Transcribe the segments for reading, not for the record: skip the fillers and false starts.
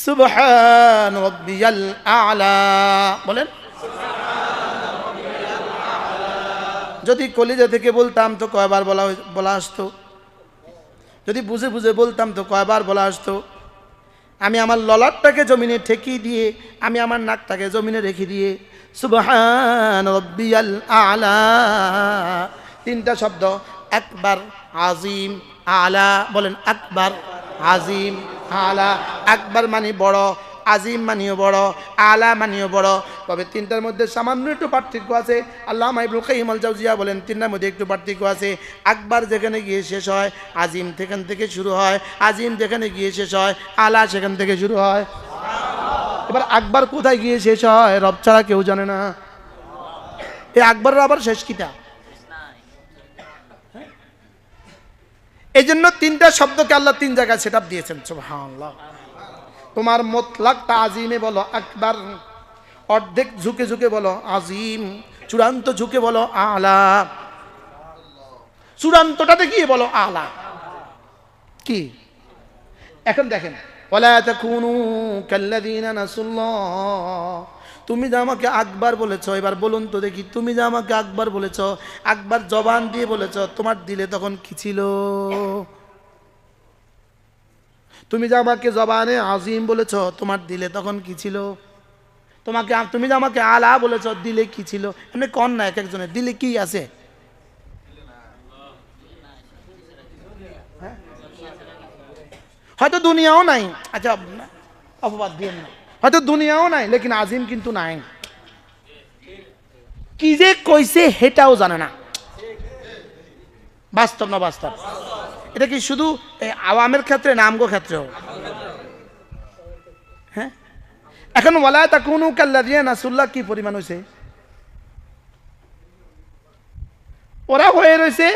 সুবহান রাব্বিয়াল আ'লা বলেন। যদি কলিজা থেকে বলতাম তো কয়বার বলা আসতো, যদি বুঝে বুঝে বলতাম তো কয়বার বলা আসতো। আমি আমার ললাটটাকে জমিনে ঠেকিয়ে দিয়ে, আমি আমার নাকটাকে জমিনে রেখে দিয়ে সুবহান রাব্বিয়াল আ'লা, তিনটা শব্দ, আকবার, আজিম, আলা বলেন। আকবার, আজিম, আলা। আকবার মানে বড়, আজিম মানিও বড়, আলা মানিও বড়। তবে তিনটার মধ্যে সামান্য একটু পার্থক্য আছে। আল্লামা ইবনুল কাইয়িম আল জাওজিয়া বলেন তিনটার মধ্যে একটু পার্থক্য আছে। আকবার যেখানে গিয়ে শেষ হয়, আজিম সেখান থেকে শুরু হয়। আজিম যেখানে গিয়ে শেষ হয়, আলা সেখান থেকে শুরু হয়। এবার আকবার কোথায় গিয়ে শেষ হয় রব ছাড়া কেউ জানে না। এই আকবরের আবার শেষ কিটা? এই জন্য তিনটা শব্দকে আল্লাহ তিন জায়গায় সেট আপ দিয়েছেন। সুবহানাল্লাহ। তোমার মুতলাক তাজিমে বলো আকবার, অর্ধেক ঝুঁকে ঝুঁকে বলো আজিম, চূড়ান্ত ঝুঁকে বলো আলা, চূড়ান্তটাতে গিয়ে বলো আলা। কি এখন দেখেন, ওয়ালা তাকুনু কাল্লাযীনা নাসুল্লাহ, তুমি যে আমাকে আকবার বলেছো, এবার বলুন তো দেখি, তুমি যে আমাকে আকবার বলেছো, আকবার জবান দিয়ে বলেছো, তোমার দিলে তখন কি ছিল? তুমি যে আমাকে জবানে আজিম বলেছো, তোমার দিলে তখন কি ছিল? তুমি যে আমাকে আলা বলেছো, দিলে কি ছিল? এমনি কন না, এক একজনের দিলে কি আছে? হয়তো দুনিয়াও নাই, আচ্ছা অপবাদ দিয়েন না, হয়তো দুনিয়াও নাই, লেকিন আজিম কিন্তু নাই। কি যে কইছে হেটাও জানে না। বাস্তব না বাস্তব? এটা কি শুধু আওয়ামের ক্ষেত্রে না আমগো ক্ষেত্রেও? হ্যাঁ। এখন ওয়ালা তাকুনু কাল্লাযীনা নাসুল্লাহ কি পরিমাণ হয়েছে? ওরা হয়ে রয়েছে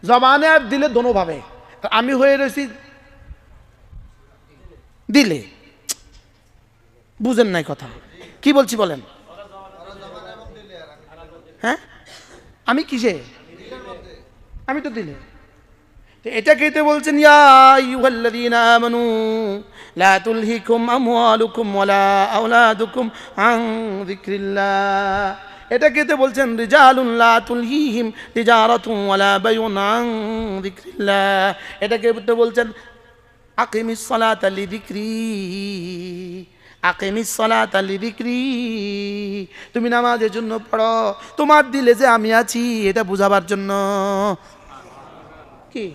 জবানে আর দিলে দোনো ভাবে, আমি হয়ে রয়েছি দিলে। বুঝেন নাই কথা কি বলছি বলেন? হ্যাঁ, আমি কিসে? আমি তো দিলে। এটা কেতে বলছেন ইয়া আইয়ুহাল্লাযীনা আমানু লা তুলহিকুম আমওয়ালুকুম ওয়ালা আওলাদুকুম আন যিকরিল্লাহ। এটা কেতে বলছেন রিজালুন লা তুলহিহিম তিজারাতুন ওয়ালা বাইউন আন যিকরিল্লাহ। এটা কেতে বলছেন আকিমিস সালাতা লিযিকরি, আকিমিস সালাতা লিযিকরি, তুমি নামাজের জন্য পড়ো, তোমার দিলে যে আমি আছি এটা বুঝাবার জন্য। কি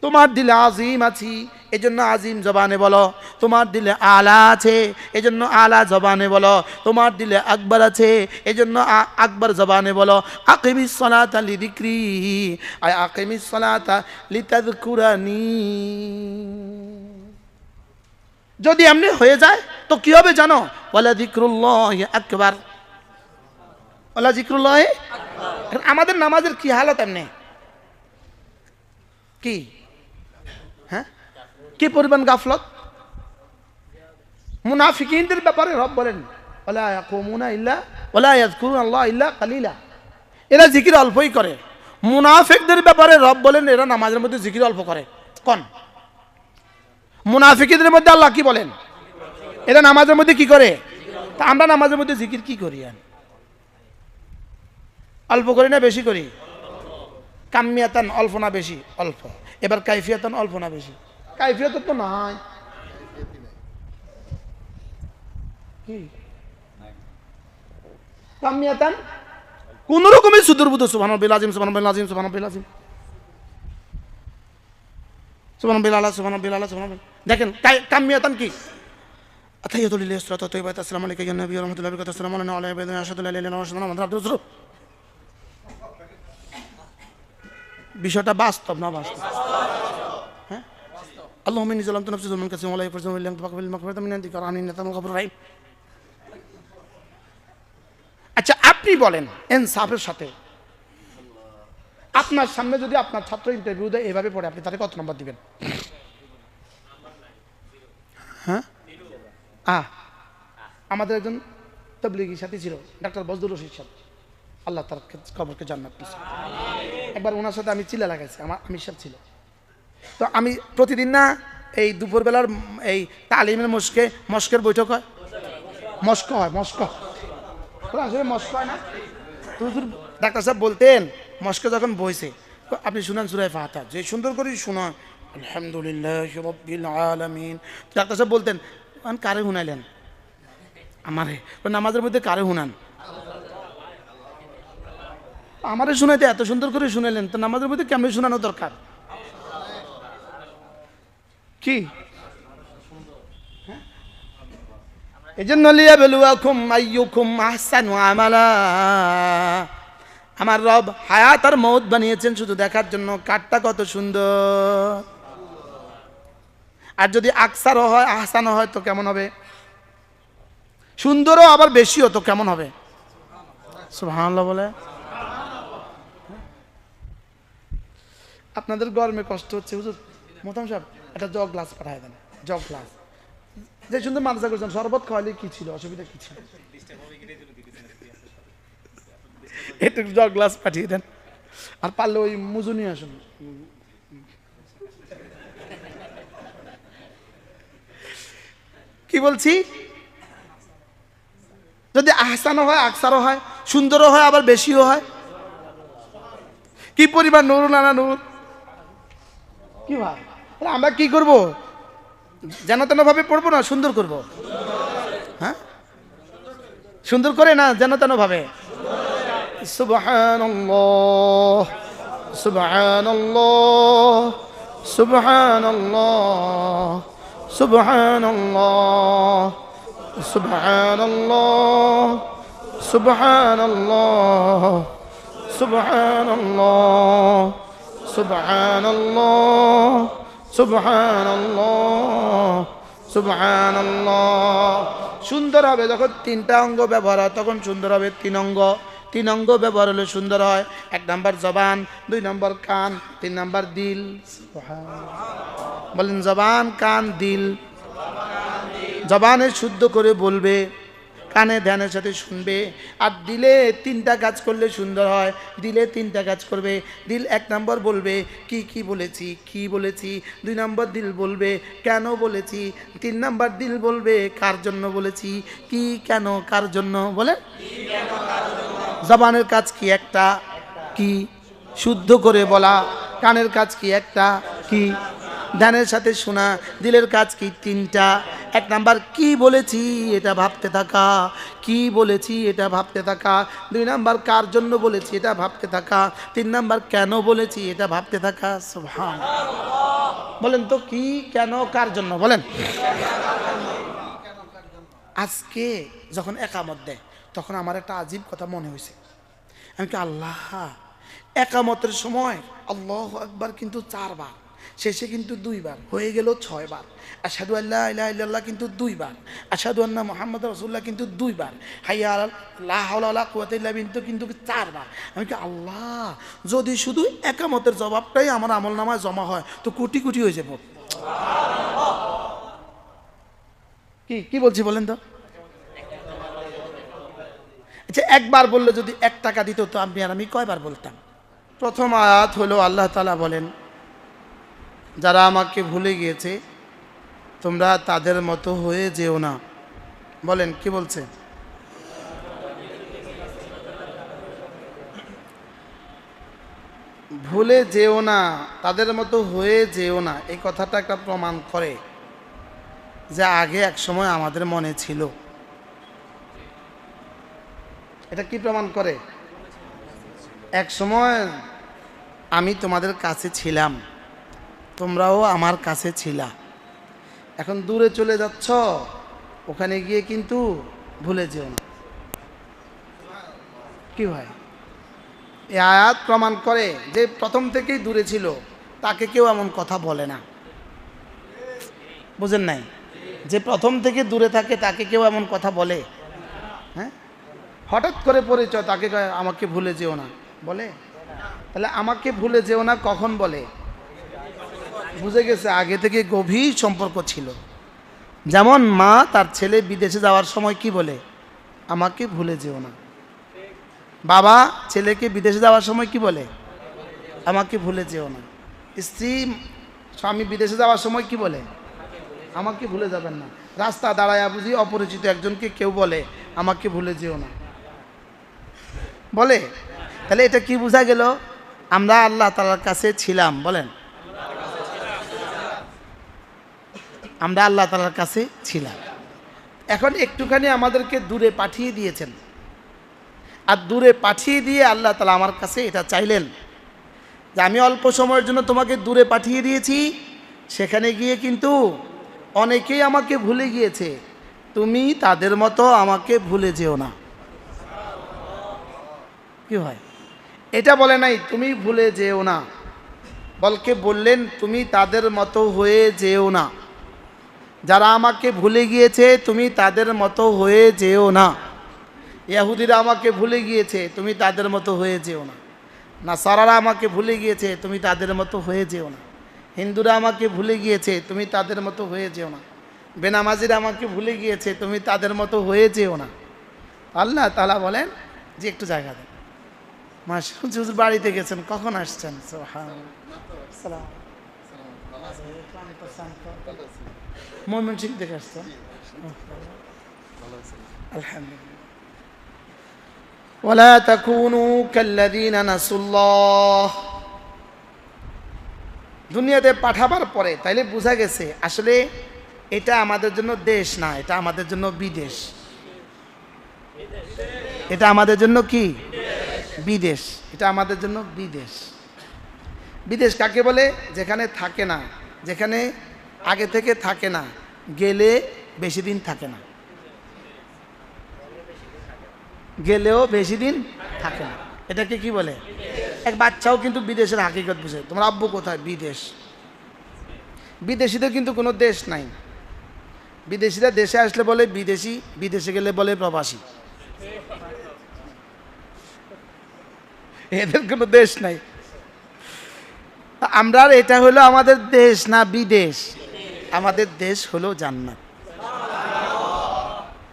তোমার দিলে আজিম আছি, এজন্য আজিম জবানে বলো। তোমার দিলে আলা আছে, এজন্য আলা জবানে বলো। তোমার দিলে আকবার আছে, এজন্য আকবার জবানে বলো। আকিমিস সালাতা লিযিকরি, আয় আকিমিস সালাতা লিতাযকুরানি। যদি এমনি হয়ে যায় তো কি হবে জানো? ওয়ালা যিকরুল্লাহি আকবার, ওয়ালা যিকরুল্লাহি আকবার। আমাদের নামাজের কি হালত এমনি? কি হ্যাঁ, কি পরিমাণ গাফলত। মুনাফিকিনদের ব্যাপারে রব বলেন ওয়ালা ইয়াকুমুনা ইল্লা ওয়ালা ইয়াযকুরুনা আল্লাহ ইল্লা কালিলা, এরা জিকির অল্পই করে। মুনাফিকদের ব্যাপারে রব বলেন এরা নামাজের মধ্যে জিকির অল্প করে। কোন মুনাফিকদের মধ্যে আল্লাহ কি বলেন? এরা নামাজের মধ্যে কি করে? তা আমরা নামাজের মধ্যে জিকির কি করি? অল্প করি না বেশি করি? কামিয়াতান অল্প না বেশি? অল্প। এবার কাইফিয়াতান অল্প না বেশি? কাইফিয়াত তো নাই। কি কামিয়াতান? কোন রকমের সুদূরবুদ সুবহানাল্লাহিল আযীম, সুবহানাল্লাহিল আযীম, সুবহানাল্লাহিল আযীম, সুবহানাল্লাহিল আলা, সুবহানাল্লাহিল আলা, সুবহানাল্লাহ। দেখেন কামিয়াতান কি? আতাইয়াতুল লিল্লাহি সালাতু তাইয়্যিবাতু আসসালামু আলাইকা ইয়া নবী ওয়া রাহমাতুল্লাহি ওয়া বারাকাতুহু, আসসালামু আলাইনা ওয়া আলা ইবাদিল্লাহি আশহাদু আল্লা ইলাহা ইল্লাল্লাহ ওয়া আশহাদু আন্না মুহাম্মাদান আবদুহু ওয়া রাসূলুহু। বিষয়টা বাস্তব না বাস্তব? হ্যাঁ। আল্লাহুম্মা ইন্নী যালামতু নাফসি যুলমান কাসীরান ওয়া লা ইয়াগফিরু যুনুবা ইল্লা আনতা ফাগফির লি মাগফিরাতাম মিন ইনদিকা ওয়া আরহামনি ইন্নাকা গাফুরুর রাহিম। আচ্ছা আপনি বলেন ইনসাফের সাথে, আপনার সামনে যদি আপনার ছাত্র ইন্টারভিউ দেয় এভাবে পড়ে, আপনি তাকে কত নম্বর দিবেন? হ্যাঁ, আমাদের একজন তাবলীগী সাথী ছিল ডাক্তার বজলুর রশিদ সাহেব, আল্লাহ তার কবরকে জান্নাত দিয়েছে। একবার ওনার সাথে আমি চিল্লা লাগাইছি, আমার আমির সাহেব ছিল। তো আমি প্রতিদিন না এই দুপুরবেলার এই তালিমের মস্কের বৈঠক হয়, মস্ক হয়, মস্ক আসলে মস্ক হয় না। তো হুজুর ডাক্তার সাহেব বলতেন মস্কে যখন বইছে আপনি শুনান সূরা ফাতিহা, যে সুন্দর করে শোনান আলহামদুলিল্লাহ রাব্বিল আলামিন। ডাক্তার সাহেব বলতেন কারে শুনাইলেন? আমারে। নামাজের মধ্যে কারে শুনান? আমারে শুনাইতে এত সুন্দর করে শুনাইলেন, তো নামাজের মধ্যে কেমনে শোনানো দরকার? কি এজন্য লিয়াবলুয়াকুম আইয়ুকুম আহসানু আমালা। আমার রব হায়াত আর মওত বানিয়েছেন শুধু দেখার জন্য কারটা কত সুন্দর। আর যদি আকসারও হয় আহসানও হয় তো কেমন হবে? সুন্দরও আবার বেশিও তো কেমন হবে? সুবহানাল্লাহ বলে। আপনাদের গরমে কষ্ট হচ্ছে হুজুর, মোহতারাম সাহেব একটা জগ গ্লাস পাঠায় দেন, জগ গ্লাস। যে সুন্দর মাদ্রাসা করছেন, শরবত খাওয়ালে কি ছিল, অসুবিধা কি ছিল? একটু জগ গ্লাস পাঠিয়ে দেন, আর পারলে ওই মুজু নিয়ে আসুন। কি বলছি? যদি আহসানও হয় আকসারও হয়, সুন্দরও হয় আবার বেশিও হয়, কি পরিমাণ নূর নানা নূর। কি ভাই আমরা কি করব? যেন তেন ভাবে পড়বো না সুন্দর করব? হ্যাঁ সুন্দর করে না যেন তেন ভাবে। সুবহানাল্লাহ সুবহানাল্লাহ সুবহানাল্লাহ সুবহানাল্লাহ সুবহানাল্লাহ সুবহানাল্লাহ সুবহানাল্লাহ সুবহানাল্লাহ সুবহানাল্লাহ সুবহানাল্লাহ। সুন্দর হবে যখন তিনটা অঙ্গ ব্যবহার হয়, তখন সুন্দর হবে তিন অঙ্গ। তিন অঙ্গ ব্যবহার হলে সুন্দর হয়। 1 নম্বর জবান, 2 নম্বর কান, 3 নম্বর দিল। বলেন জবান কান দিল। জবানে শুদ্ধ করে বলবে, কানে ধ্যানের সাথে শুনবে, আর দিলে 3টা কাজ করলে সুন্দর হয়। দিলে 3টা কাজ করবে। দিল 1 নম্বর বলবে কি কি বলেছি, কি বলেছি। 2 নম্বর দিল বলবে কেন বলেছি। 3 নম্বর দিল বলবে কার জন্য বলেছি, কি কেন কার জন্য। বলে জবানের কাজ কি? একটা কি শুদ্ধ করে বলা। কানের কাজ কি? একটা কি ধ্যানের সাথে শোনা। দিলের কাজ কি? 3টা। 1 নাম্বার কি বলেছি এটা ভাবতে থাকা, কি বলেছি এটা ভাবতে থাকা। 2 নাম্বার কার জন্য বলেছি এটা ভাবতে থাকা। 3 নাম্বার কেন বলেছি এটা ভাবতে থাকা। সুবহানাল্লাহ। বলেন তো কি কেন কার জন্য বলেন। আজকে যখন একামত দেয় তখন আমার একটা আজীব কথা মনে হয়েছে। আমি কি আল্লাহ একামতের সময় আল্লাহু আকবার কিন্তু 4 বার, শেষে কিন্তু 2 বার, হয়ে গেল 6 বার। আশহাদু আল্লা ইলাহা ইল্লাল্লাহ কিন্তু 2 বার, আশহাদু আন্না মুহাম্মাদুর রাসূলুল্লাহ কিন্তু 2 বার, হাইয়া আলা লা হাওলা ওয়ালা কুওয়াতা ইল্লা বিল্লাহ কিন্তু 4 বার। আমি কি আল্লাহ যদি শুধু একামতের জবাবটাই আমার আমলনামায় জমা হয় তো কোটি কোটি হয়ে যাব। কি কি বলছি বলেন তো? আচ্ছা একবার বললে যদি 1 টাকা দিত তো আপনি আর আমি কয়বার বলতাম? প্রথম আয়াত হলো আল্লাহ তাআলা বলেন যারা আমাকে ভুলে গিয়েছে তোমরা তাদের মতো হয়ে যেও না। বলেন কি বলছে? ভুলে যেও না, তাদের মতো হয়ে যেও না। এই কথাটা একটা প্রমাণ করে যে আগে এক সময় আমাদের মনে ছিল। এটা কি প্রমাণ করে? এক সময় আমি তোমাদের কাছে ছিলাম, তোমরাও আমার কাছে ছিলা। এখন দূরে চলে যাচ্ছ, ওখানে গিয়ে কিন্তু ভুলে যেও না। কি হয়? এই আয়াত প্রমাণ করে যে প্রথম থেকেই দূরে ছিল তাকে কেউ এমন কথা বলে না। বুঝেন নাই? যে প্রথম থেকে দূরে থাকে তাকে কেউ এমন কথা বলে? হ্যাঁ, হঠাৎ করে পরিচয় তাকে আমাকে ভুলে যেও না বলে। তাহলে আমাকে ভুলে যেও না কখন বলে? বুঝে গেছে আগে থেকে গভীর সম্পর্ক ছিল। যেমন মা তার ছেলে বিদেশে যাওয়ার সময় কি বলে? আমাকে ভুলে যেও না। বাবা ছেলেকে বিদেশে যাওয়ার সময় কি বলে? আমাকে ভুলে যেও না। স্ত্রী স্বামী বিদেশে যাওয়ার সময় কি বলে? আমাকে ভুলে যাবেন না। রাস্তা দাঁড়ায়া বুঝি অপরিচিত একজনকে কেউ বলে আমাকে ভুলে যেও না, বলে, তাহলে এটা কি বোঝা গেল? আমরা আল্লাহ তাআলার কাছে ছিলাম, বলেন, আমরা আল্লাহ তাআলার কাছে ছিলাম। এখন একটুখানি আমাদেরকে দূরে পাঠিয়ে দিয়েছেন, আর দূরে পাঠিয়ে দিয়ে আল্লাহ তাআলা আমার কাছে এটা চাইলেন যে আমি অল্প সময়ের জন্য তোমাকে দূরে পাঠিয়ে দিয়েছি, সেখানে গিয়ে কিন্তু অনেকেই আমাকে ভুলে গিয়েছে, তুমি তাদের মতো আমাকে ভুলে যেও না। কি হয়? এটা বলে নাই তুমি ভুলে যেও না, বলকে বললেন তুমি তাদের মতো হয়ে যেও না, যারা আমাকে ভুলে গিয়েছে তুমি তাদের মতো হয়ে যেও না। ইহুদিরা আমাকে ভুলে গিয়েছে, তুমি তাদের মতো হয়ে যেও না। নাসারারা আমাকে ভুলে গিয়েছে, তুমি তাদের মতো হয়ে যেও না। হিন্দুরা আমাকে ভুলে গিয়েছে, তুমি তাদের মতো হয়ে যেও না। বেনামাজিরা আমাকে ভুলে গিয়েছে, তুমি তাদের মতো হয়ে যেও না। আল্লাহ তাআলা বলেন যে একটু জায়গা দেন। মাশাআল্লাহ, হুজুর বাড়িতে গেছেন, কখন আসছেন? সুবহানাল্লাহ। ময়মনসিংহ থেকে আসছেন? আলহামদুলিল্লাহ। ওয়ালা তাকুনু কাল্লাযীনা নাসুল্লাহ। দুনিয়াতে পাঠাবার পরে তাইলে বোঝা গেছে আসলে এটা আমাদের জন্য দেশ না, এটা আমাদের জন্য বিদেশ। এটা আমাদের জন্য কি? বিদেশ। এটা আমাদের জন্য বিদেশ। বিদেশ কাকে বলে? যেখানে থাকে না, যেখানে আগে থেকে থাকে না, গেলে বেশি দিন থাকে না, গেলেও বেশি দিন থাকে না, এটাকে কি বলে? এক বাচ্চাও কিন্তু বিদেশের হাকিকত বুঝে। তোমার আব্বু কোথায়? বিদেশ। বিদেশিদের কিন্তু কোনো দেশ নাই। বিদেশিরা দেশে আসলে বলে বিদেশি, বিদেশে গেলে বলে প্রবাসী। এদের কোনো দেশ নাই। আমরা, এটা হলো আমাদের দেশ না বিদেশ? আমাদের দেশ হলো জান্নাত।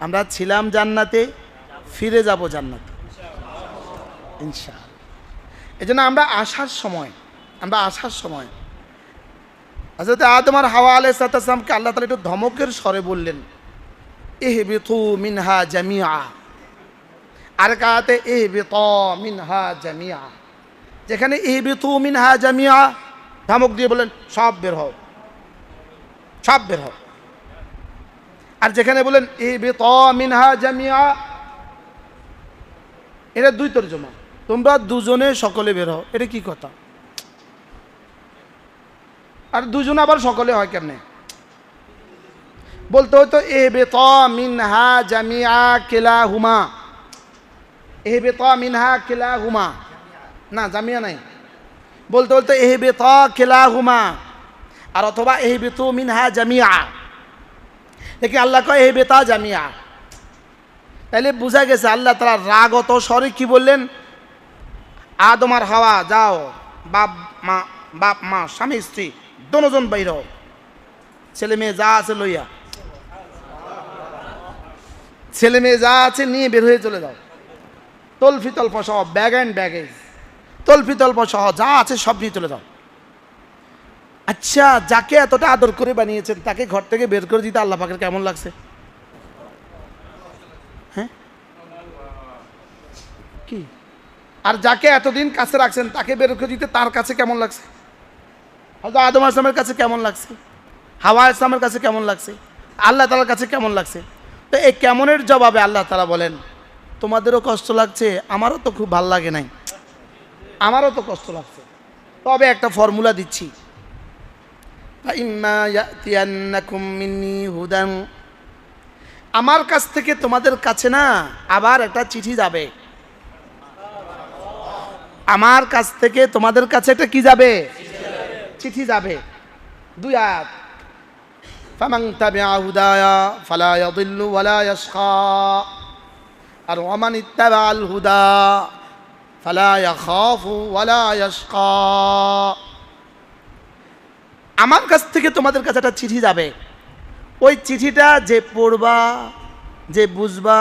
আমরা ছিলাম জান্নাতে, ফিরে যাব জান্নাতে ইনশাআল্লাহ। এজন্য আমরা আসার সময় হযরত আদম আর হাওয়া আলাইহিস সালামকে আল্লাহ তাআলা একটু ধমকের স্বরে বললেন, ইহবিতু মিনহা জামিআ। আর কাতে ইহবিতু মিনহা জামিআ, যেখানে ইহবিতু মিনহা জামিআ ধমক দিয়ে বলেন সব বের হও, সব বের হও। আর যেখানে বলেন ইহবিতু মিনহা জামিআ, এটা দুই তরজমা, তোমরা দুজনে সকলে বের হও। এটা কি কথা? আর দুজন আবার সকলে হয় কেমনে? বলতে হয়তো ইহবিতু মিনহা জামিআ কিলাহুমা, ইহবিতু মিনহা কিলাহুমা, না জামিয়া নাই, বলতে বলতে ইহবিতু কিলাহুমা, আর অথবা ইহবিতু মিনহা জামিআ। দেখি আল্লাহ কয় ইহবিতু জামিআ, তাহলে বোঝা গেছে আল্লাহ তাআলা রাগত স্বরে কি বললেন? আদম আর হাওয়া যাও, বাপ মা স্বামী স্ত্রী দুজন বাইর হও, ছেলে মেয়ে যা আছে লইয়া, ছেলে মেয়ে যা আছে নিয়ে বের হয়ে চলে যাও, তলফি তল্প সহ, ব্যাগ অ্যান্ড ব্যাগেজ, তলফি তল্প সহ যা আছে সব নিয়ে চলে যাও। আচ্ছা, যাকে এতটা আদর করে বানিয়েছেন তাকে ঘর থেকে বের করে দিতে আল্লাহ পাকের কেমন লাগছে? হ্যাঁ কি? আর যাকে এতদিন কাছে রাখছেন তাকে বের করে দিতে তার কাছে কেমন লাগছে? হযরত আদম আলাইহিস সালামের কাছে কেমন লাগছে? হাওয়া আলাইহিস সালামের কাছে কেমন লাগছে? আল্লাহ তাআলার কাছে কেমন লাগছে? তো এই কেমনের জবাবে আল্লাহ তাআলা বলেন তোমাদেরও কষ্ট লাগছে, আমারও তো খুব ভালো লাগে নাই, আমারও তো কষ্ট লাগছে, তবে একটা ফর্মুলা দিচ্ছি, ফাইম্মা ইয়াতিয়ান্নাকুম মিন্নী হুদান, আমার কাছ থেকে তোমাদের কাছে না আবার একটা চিঠি যাবে, আমার কাছ থেকে তোমাদের কাছে একটা কি যাবে? চিঠি যাবে। দুই আয়াত, ফামান তাবিআ হুদায়া ফালা ইয়াদিল্লু ওয়ালা ইয়াশকা, আর ওয়ামান ইত্তাবাআল হুদা ফালা ইয়াখাফু ওয়ালা ইয়াশকা। আমার কাছ থেকে তোমাদের কাছে একটা চিঠি যাবে, ওই চিঠিটা যে পড়বা, যে বুঝবা,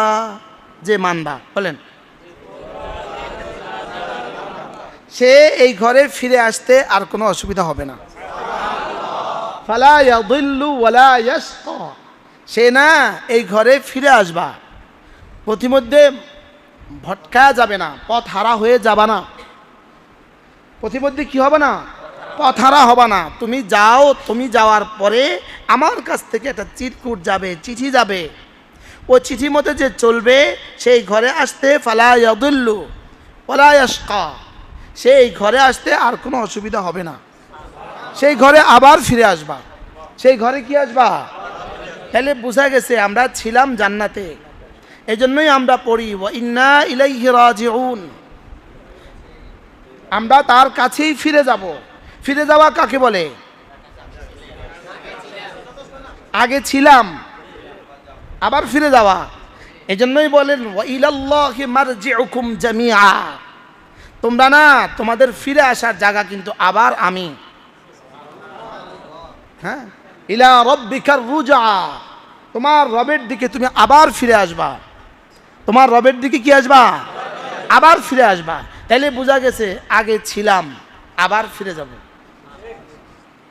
যে মানবা, বলেন, সে এই ঘরে ফিরে আসতে আর কোনো অসুবিধা হবে না। ফালা ইয়াদিল্লু ওয়ালা ইয়াশকা, সে না এই ঘরে ফিরে আসবা, প্রতিমধ্যে ভটকা যাবে না, পথ হারা হয়ে যাবা না, প্রতিমধ্যে কি হবে না, পথ হারা হবে না। তুমি যাও, তুমি যাওয়ার পরে আমার কাছ থেকে একটা চিরকুট যাবে, চিঠি যাবে, ও চিঠি মতো যে চলবে সেই ঘরে আসতে ফালা ইয়াদিল্লু ওয়ালা ইয়াশকা, সেই ঘরে আসতে আর কোনো অসুবিধা হবে না, সেই ঘরে আবার ফিরে আসবা, সেই ঘরে কি আসবা। তাহলে বোঝা গেছে আমরা ছিলাম জান্নাতে, এই জন্যই আমরা পড়ি ওয়া ইন্না ইলাইহি রাজিউন, আমরা তার কাছেই ফিরে যাব। ফিরে যাওয়া কাকে বলে? আগে ছিলাম আবার ফিরে যাওয়া। এই জন্যই বলেন ওয়া ইলাল্লাহি মারজিউকুম জামিআ, তোমরা না, তোমাদের ফিরে আসার জায়গা কিন্তু আবার আমি। হ্যাঁ, ইলা রাব্বিকার রুজা, তোমার রবের দিকে তুমি আবার ফিরে আসবা, তোমার রবের দিকে কি আসবা, আবার ফিরে আসবা। তাইলে বোঝা গেছে আগে ছিলাম আবার ফিরে যাব।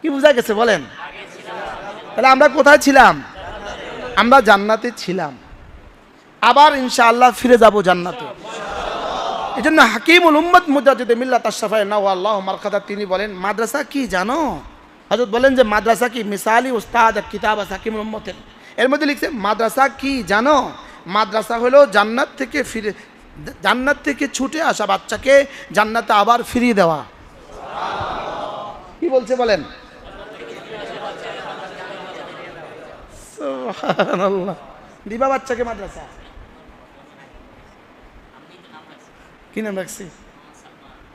কি বোঝা গেছে বলেন? তাহলে আমরা কোথায় ছিলাম? আমরা জান্নাতে ছিলাম, আবার ইনশাআল্লাহ ফিরে যাব জান্নাতে। এই জন্য হাকিমুল উম্মত মুজাদ্দিদ মিল্লাত আশ-শাফাঈ নাওয়াল্লাহু মারকাদা তিনি বলেন মাদ্রাসা কি জানো? হযরত বলেন যে মাদ্রাসা কি মিসালি উস্তাদ কিতাব হাকিমুল উম্মতের, এর মধ্যে লিখছে মাদ্রাসা কি জানো? মাদ্রাসা হলো জান্নাত থেকে ছুটে আসা বাচ্চাকে জান্নাতে আবার ফিরিয়ে দেওয়া। কি বলছে বলেন? সুবহানাল্লাহ, দিবা বাচ্চাকে মাদ্রাসা। কি নাম রাখছি?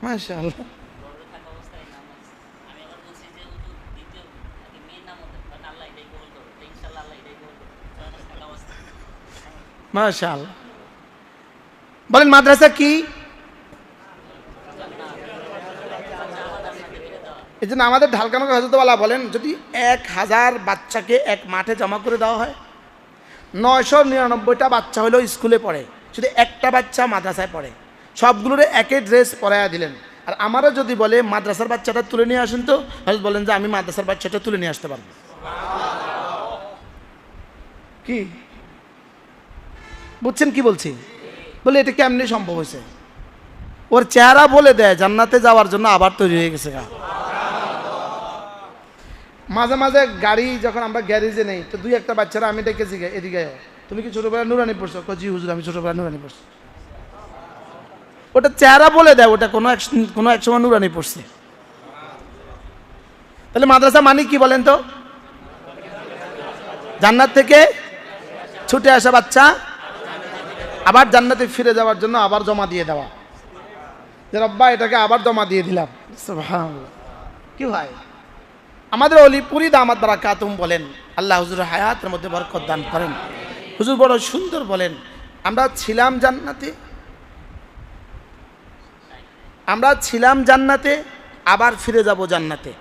মাশাআল্লাহ। মাশাআল্লাহ। বলেন মাদ্রাসা কি? এই জন্য আমাদের ঢালকানগর হযরতওয়ালা বলেন যদি 1000 বাচ্চাকে এক মাঠে জমা করে দেওয়া হয়, 999টা বাচ্চা হলো স্কুলে পড়ে, শুধু একটা বাচ্চা মাদ্রাসায় পড়ে, সবগুলোরে একই ড্রেস পরাইয়া দিলেন। আর আমারও যদি বলে মাদ্রাসার বাচ্চাটা তুলে নিয়ে আসেন, তো হযরত বলেন যে আমি মাদ্রাসার বাচ্চাটা তুলে নিয়ে আসতে পারবো। কি বুঝছেন কি বলছি? বলে এটা কেমনি সম্ভব হয়েছে? ওর চেহারা বলে দেয় জান্নাতে যাওয়ার জন্য আবার তৈরি হয়ে গেছে। মাঝে মাঝে গাড়ি যখন আমরা গ্যারেজে নেই, তো 2-1টা বাচ্চারা আমি ডেকেছি এদিকে, তুমি কি ছোটবেলা নুরানি পড়ছো? জি হুজুর আমি ছোটবেলা নুরানি পড়ছি। ওটা চেহারা বলে দেয় ওটা কোনো এক সময় নুরানি পড়ছে। তাহলে মাদ্রাসা মানে কি বলেন তো? জান্নাত থেকে ছুটে আসা বাচ্চা আবার জান্নাতে ফিরে যাওয়ার জন্য আবার জমা দিয়ে দেওয়া, যে রব্বা এটাকে আবার জমা দিয়ে দিলাম। সুবহানাল্লাহ। কি হয় আমাদের অলিপুরি দামাত বারাকাতুম বলেন, আল্লাহ হুজুর হায়াতের মধ্যে বরকত দান করেন। হুজুর বড় সুন্দর বলেন, আমরা ছিলাম জান্নাতে, আবার ফিরে যাব জান্নাতে।